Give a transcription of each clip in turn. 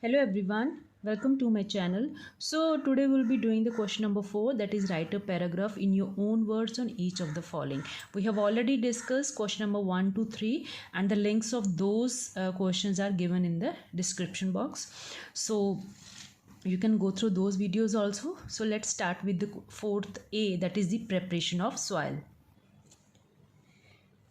Hello everyone, welcome to my channel. So today we'll be doing the question number 4, that is write a paragraph in your own words on each of the following. We have already discussed question number 1 to 3 and the links of those questions are given in the description box. So you can go through those videos also. So let's start with the fourth A, that is the preparation of soil.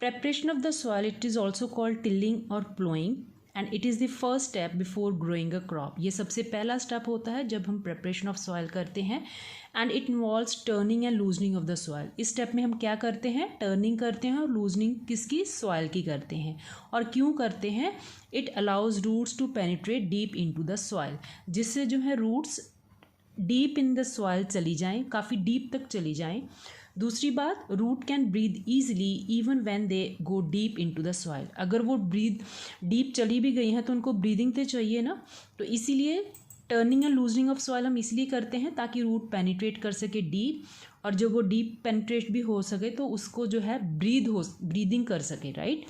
Preparation of the soil, it is also called tilling or plowing. And it is the first step before growing a crop. ये सबसे पहला step होता है जब हम preparation of soil करते हैं. And it involves turning and loosening of the soil. इस स्टेप में हम क्या करते हैं? टर्निंग करते हैं और लूजनिंग किसकी? सॉइल की करते हैं. और क्यों करते हैं? It allows roots to penetrate deep into the soil, जिससे जो है roots deep in the soil चली जाएं, काफ़ी डीप तक चली जाएं. दूसरी बात, root can breathe easily even when they go deep into the soil. अगर वो ब्रीथ डीप चली भी गई हैं तो उनको ब्रीदिंग तो चाहिए ना. तो इसीलिए turning and loosening of soil हम इसलिए करते हैं ताकि रूट पेनिट्रेट कर सके डीप, और जब वो डीप पेनिट्रेट भी हो सके तो उसको जो है ब्रीदिंग कर सके, right.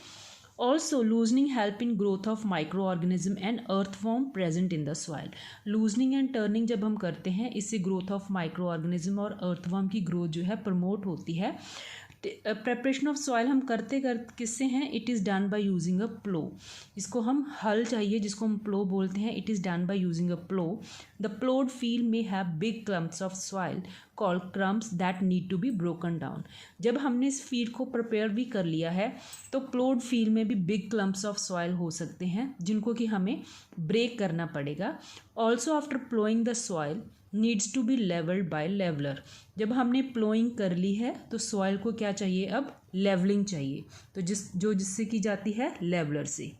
Also, loosening help in growth of microorganism and earthworm present in the soil. Loosening and turning जब हम करते हैं, इससे growth of microorganism और earthworm की growth जो है promote होती है. प्रेपरेशन ऑफ सॉइल हम करते किससे हैं? It is done by using a plough. इसको हम हल चाहिए जिसको हम प्लो बोलते हैं. It is done by using a plough. The ploughed field में have big clumps of soil called crumbs that need to be broken down. जब हमने इस फील्ड को प्रिपेयर भी कर लिया है तो प्लोड फील्ड में भी बिग क्लम्प्स ऑफ सॉइल हो सकते हैं जिनको कि हमें ब्रेक करना पड़ेगा. Also after ploughing the soil needs to be levelled by leveller. जब हमने प्लोइंग कर ली है तो सॉइल को क्या चाहिए? अब लेवलिंग चाहिए. तो जिससे की जाती है लेवलर से.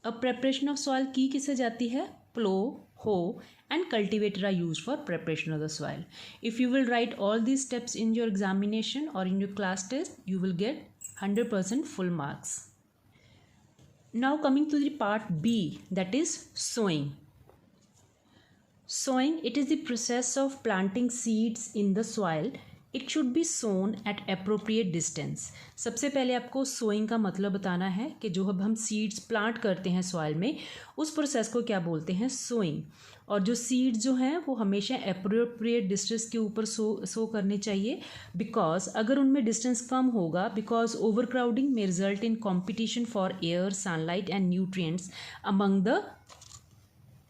अब प्रेपरेशन ऑफ सॉइल की किससे जाती है? प्लो, हो and cultivator are used for preparation of the soil. If you will write all these steps in your examination or in your class test, you will get 100% full marks. Now coming to the part B, that is sowing. Sowing, it is the process of planting seeds in the soil. It should be sown at appropriate distance. सबसे पहले आपको sowing का मतलब बताना है कि जो अब हम सीड्स प्लांट करते हैं सॉइल में, उस प्रोसेस को क्या बोलते हैं? सोइंग. और जो सीड्स जो हैं वो हमेशा अप्रोप्रिएट डिस्टेंस के ऊपर सो करने चाहिए. बिकॉज अगर उनमें डिस्टेंस कम होगा, बिकॉज ओवर क्राउडिंग में result in competition for air, sunlight and nutrients among the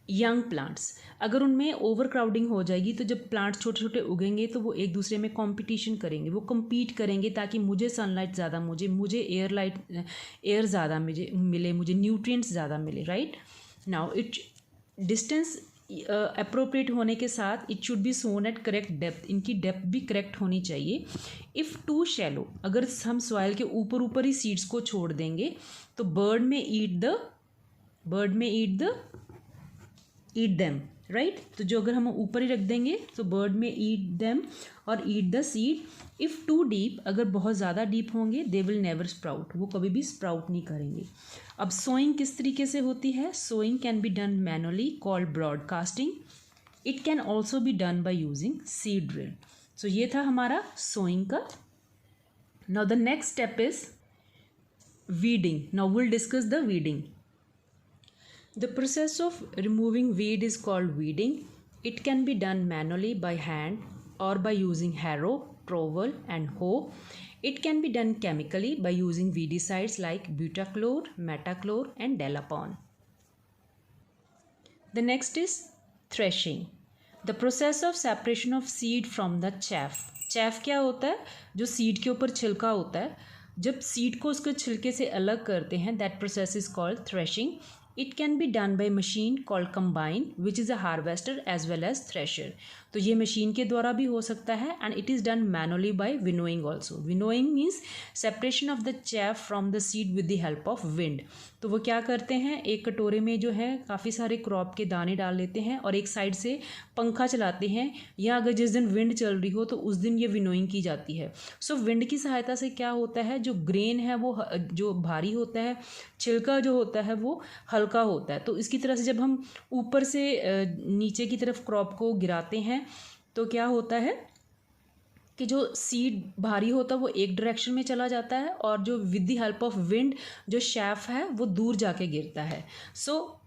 young plants. अगर उनमें ओवर क्राउडिंग हो जाएगी तो जब प्लांट्स छोटे छोटे उगेंगे तो वो एक दूसरे में कंपटीशन करेंगे, वो compete करेंगे ताकि मुझे सनलाइट ज़्यादा, मुझे एयर ज़्यादा मिले, मुझे न्यूट्रिएंट्स ज़्यादा मिले, right. Now it distance appropriate होने के साथ it should be sown at correct depth. इनकी डेप्थ भी करेक्ट होनी चाहिए. इफ़ टू शैलो, अगर हम सॉइल के ऊपर ही सीड्स को छोड़ देंगे तो बर्ड में ईट देम, राइट. तो जो अगर हम ऊपर ही रख देंगे तो बर्ड में ईट देम और eat the seed. If two deep, अगर बहुत ज़्यादा डीप होंगे, दे विल नेवर स्प्राउट, वो कभी भी स्प्राउट नहीं करेंगे. अब सोइंग किस तरीके से होती है? Sowing can be done manually called broadcasting. It can also be done by using seed drill. So ये था हमारा सोइंग का. Now the next step is weeding. Now will discuss the weeding. The process of removing weed is called weeding. It can be done manually by hand or by using harrow, trowel and hoe. It can be done chemically by using weedicides like Butachlor, Metachlor and Delapon. The next is threshing. The process of separation of seed from the chaff. Chaff क्या होता है? जो seed के ऊपर छिलका होता है. जब सीड को उसके छिलके से अलग करते हैं, that process is called threshing. It can be done by machine called combine, which is a harvester as well as thresher. तो ये मशीन के द्वारा भी हो सकता है. and it is done manually by winnowing also. Winnowing means separation of the chaff from the seed with the help of wind. तो वो क्या करते हैं? एक कटोरे में जो है काफ़ी सारे क्रॉप के दाने डाल लेते हैं और एक साइड से पंखा चलाते हैं, या अगर जिस दिन विंड चल रही हो तो उस दिन ये विनोइंग की जाती है. सो विंड की सहायता से क्या होता है? जो ग्रेन है वो जो भारी होता है, छिलका जो होता है वो हल्का होता है. तो इसकी तरह से जब हम ऊपर से नीचे की तरफ क्रॉप को गिराते हैं तो क्या होता है कि जो सीड भारी होता है वो एक डायरेक्शन में चला जाता है और जो with the help of wind जो शैफ है वो दूर जाके गिरता है. सो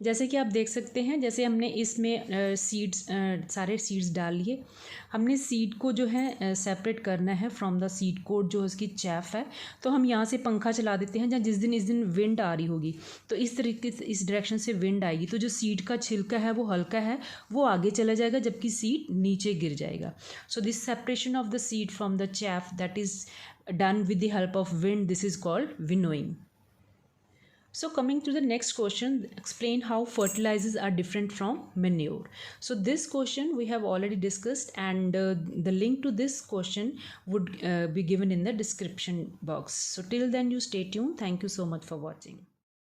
जैसे कि आप देख सकते हैं, जैसे हमने इसमें सीड्स सारे सीड्स डाल लिए, हमने सीड को जो है सेपरेट करना है फ्रॉम द सीड कोट, जो उसकी चैफ है। तो हम यहाँ से पंखा चला देते हैं, जहाँ इस दिन विंड आ रही होगी तो इस तरीके से इस डायरेक्शन से विंड आएगी, तो जो सीड का छिलका है वो हल्का है, वो आगे चला जाएगा, जबकि सीड नीचे गिर जाएगा। So this separation of the seed from the chaff that is done with the help of wind, this is called winnowing. So coming to the next question, explain how fertilizers are different from manure. So this question we have already discussed, and the link to this question would be given in the description box. So till then you stay tuned. Thank you so much for watching.